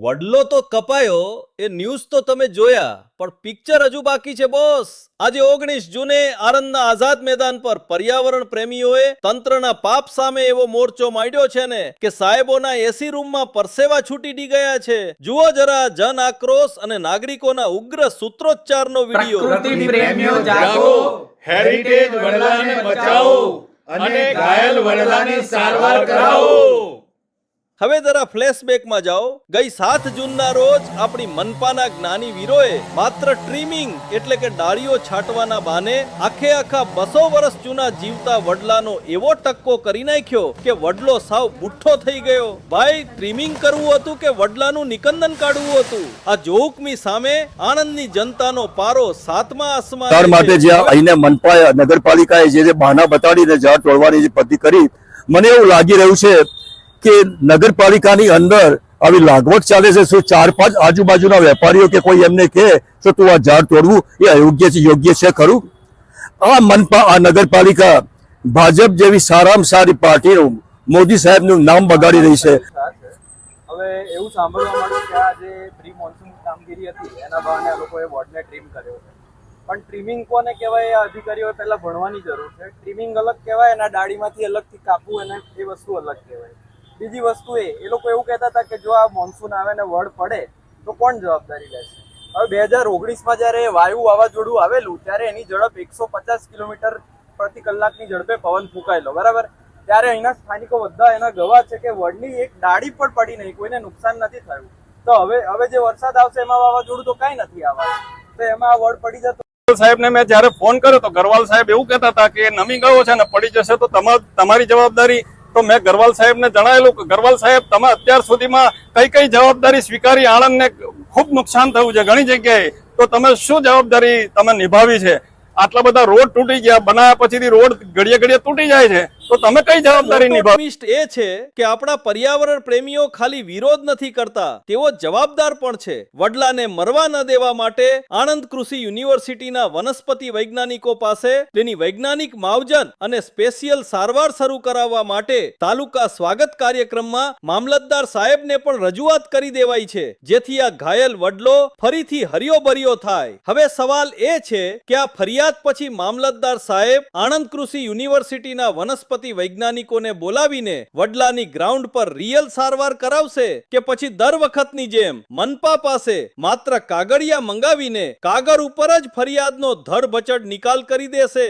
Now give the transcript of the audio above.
વડલો તો કપાયો એ ન્યૂઝ તો તમે જોયા, પણ પિક્ચર હજુ બાકી છે બોસ. આજે 19 જૂને આણંદના આઝાદ મેદાન પર પર્યાવરણ પ્રેમીઓએ તંત્રના પાપ સામે એવો મોરચો માંડ્યો છે ને કે સાહેબોના એસી રૂમમાં પરસેવા છૂટી ગયા છે. જુઓ જરા જન આક્રોશ અને નાગરિકોના ઉગ્ર સૂત્રોચ્ચારનો વિડીયો. પ્રકૃતિ પ્રેમીઓ જાગો, હેરિટેજ વડલાને બચાવો અને ઘાયલ વડલાની સારવાર કરાવો. હવે જરા ફ્લેશબેકમાં જાઓ. ગઈ 7 જૂનના રોજ આપણી મનપાના જ્ઞાની વીરોએ માત્ર ટ્રીમિંગ એટલે કે ડાળીઓ છાંટવાના બહાને આખા 200 વર્ષ જૂના જીવતા વડલાનો એવો ટક્કો કરી નાખ્યો કે વડલો સાવ બુઠ્ઠો થઈ ગયો. ભાઈ, ટ્રીમિંગ કરવું હતું કે વડલાનું નિકંદન કાઢવું હતું? આ જોહુકમી સામે આણંદની જનતાનો પારો 7મા આસમાને તાર માટે જે અહીંને મનપા નગરપાલિકાએ જે બહાના બતાડીને ઝાડ તોડવાની જે પદ્ધતિ કરી, મને એવું લાગી રહ્યું છે કે નગરપાલિકાની અંદર આવી લાગવટ ચાલે છે. શું 4-5 આજુબાજુના વેપારીઓ કે કોઈ એમને કહે તો તું આ ઝાડ તોડવું એ અયોગ્ય છે, યોગ્ય છે ખરું? આ મનપા, આ નગરપાલિકા ભાજપ જેવી સારામાં સારી પાર્ટીનું મોદી સાહેબનું નામ બગાડી રહી છે. હવે એવું સાંભળવા મળ્યું કે આ જે પ્રી મોન્સૂન કામગીરી હતી એના બહાને આ લોકોએ વોર્ડને ટ્રીમ કર્યો છે. પણ ટ્રીમિંગ કોને કહેવાય? આ અધિકારીઓએ પહેલા ભણવાની જરૂર છે. ટ્રીમિંગ અલગ કહેવાય અને ડાળીમાંથી અલગથી કાપવું અને એ વસ્તુ અલગ કહેવાય. બીજી વસ્તુ એ લોકો એવું કહેતા હતા કે જો આ મોન્સૂન આવે ને વડ પડે તો કોણ જવાબદારી લેશે? હવે 2019માં જ્યારે વાયુ વાવાઝોડું આવેલું ત્યારે એની ઝડપ 150 કિલોમીટર પ્રતિ કલાકની ઝડપે પવન ફૂંકાયેલો, બરાબર? ત્યારે અહીંના સ્થાનિકો બધા એના ગવાહ છે કે વડની એક ડાળી પણ પડી નહીં, કોઈને નુકસાન નથી થયું. તો હવે જે વરસાદ આવશે એમાં વાવાઝોડું તો કાંઈ નથી આવવાનું, તો એમાં આ વડ પડી જતો. સાહેબને મેં જયારે ફોન કર્યો તો ગરવાલ સાહેબ એવું કહેતા હતા કે નમી ગયો છે ને પડી જશે તો તમારી જવાબદારી. તો મેં ગરવાલ સાહેબને જણાવેલું કે ગરવાલ સાહેબ, તમે અત્યાર સુધીમાં કઈ જવાબદારી સ્વીકારી? આણંદને ખૂબ નુકસાન થયું છે ઘણી જગ્યાએ, તો તમે શું જવાબદારી તમે નિભાવી છે? આટલા બધા રોડ તૂટી ગયા, બનાવ્યા પછીથી રોડ ઘડીએ તૂટી જાય છે, તો તમે કઈ જવાબદારી નિભાવી? એ છે કે આપણા પર્યાવરણ પ્રેમીઓ ખાલી વિરોધ નથી કરતા, તેઓ જવાબદાર પણ છે. વડલાને મરવા ન દેવા માટે આણંદ કૃષિ યુનિવર્સિટીના વનસ્પતિ વૈજ્ઞાનિકો પાસે તેની વૈજ્ઞાનિક માવજન અને સ્પેશિયલ સારવાર શરૂ કરાવવા માટે તાલુકા સ્વાગત કાર્યક્રમમાં મામલતદાર સાહેબને પણ રજૂઆત કરી દેવાઈ છે, જેથી આ ઘાયલ વડલો ફરીથી હરિયો ભર્યો થાય. હવે સવાલ એ છે કે આ ફરિયાદ પછી મામલતદાર સાહેબ આણંદ કૃષિ યુનિવર્સિટીના વનસ્પતિ વૈજ્ઞાનિકોને બોલાવીને વડલાની ગ્રાઉન્ડ પર રિયલ સારવાર કરાવશે કે પછી દર વખતની જેમ મનપા પાસે માત્ર કાગળિયા મંગાવીને કાગળ ઉપર જ ફરિયાદનો ધરબચડ નિકાલ કરી દેશે?